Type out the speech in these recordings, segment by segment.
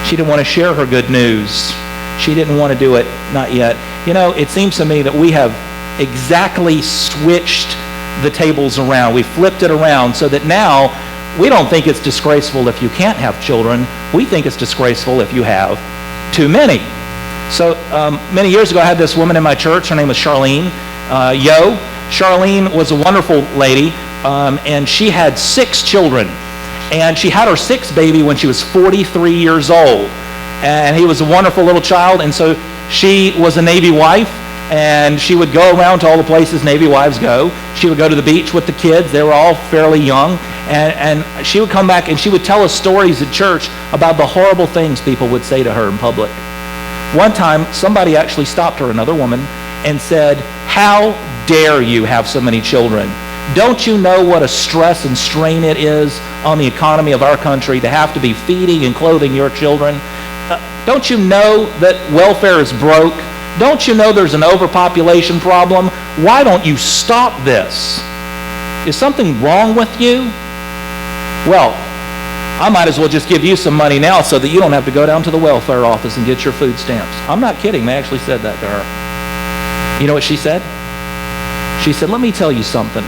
She didn't want to share her good news. She didn't want to do it, not yet. You know, it seems to me that we have exactly switched the tables around. We flipped it around so that now we don't think it's disgraceful if you can't have children. We think it's disgraceful if you have too many. So many years ago, I had this woman in my church. Her name was Charlene. Charlene was a wonderful lady, and she had 6 children. And she had her 6th baby when she was 43 years old. And he was a wonderful little child, and so she was a Navy wife, and she would go around to all the places Navy wives go. She would go to the beach with the kids. They were all fairly young. And she would come back and she would tell us stories at church about the horrible things people would say to her in public. One time, somebody actually stopped her, another woman, and said, "How dare you have so many children? Don't you know what a stress and strain it is on the economy of our country to have to be feeding and clothing your children? Don't you know that welfare is broke? Don't you know there's an overpopulation problem? Why don't you stop this? Is something wrong with you? Well, I might as well just give you some money now so that you don't have to go down to the welfare office and get your food stamps." I'm not kidding. They actually said that to her. You know what she said? She said, "Let me tell you something.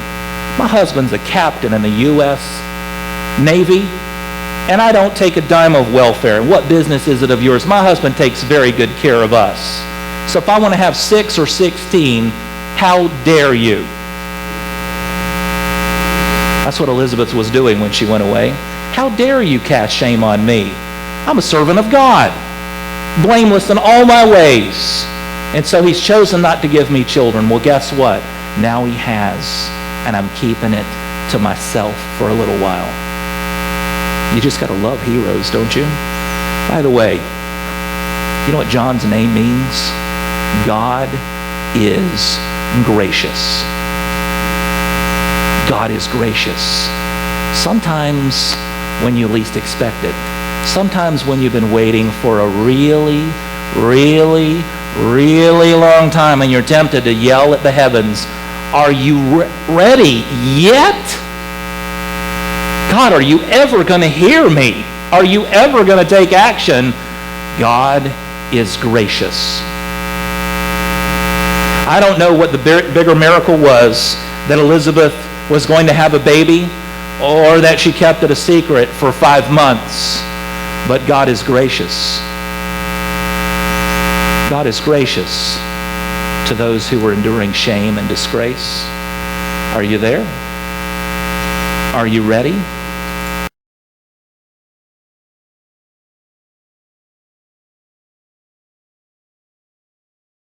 My husband's a captain in the U.S. Navy, and I don't take a dime of welfare. And what business is it of yours? My husband takes very good care of us. So if I want to have 6 or 16, how dare you?" That's what Elizabeth was doing when she went away. How dare you cast shame on me? I'm a servant of God, blameless in all my ways. And so he's chosen not to give me children. Well, guess what? Now he has, and I'm keeping it to myself for a little while. You just got to love heroes, don't you? By the way, you know what John's name means? God is gracious. God is gracious. Sometimes when you least expect it. Sometimes when you've been waiting for a really, really, really long time and you're tempted to yell at the heavens, "Are you ready yet? God, are you ever going to hear me? Are you ever going to take action?" God is gracious. I don't know what the bigger miracle was, that Elizabeth was going to have a baby or that she kept it a secret for 5 months. But God is gracious. God is gracious to those who are enduring shame and disgrace. Are you there? Are you ready?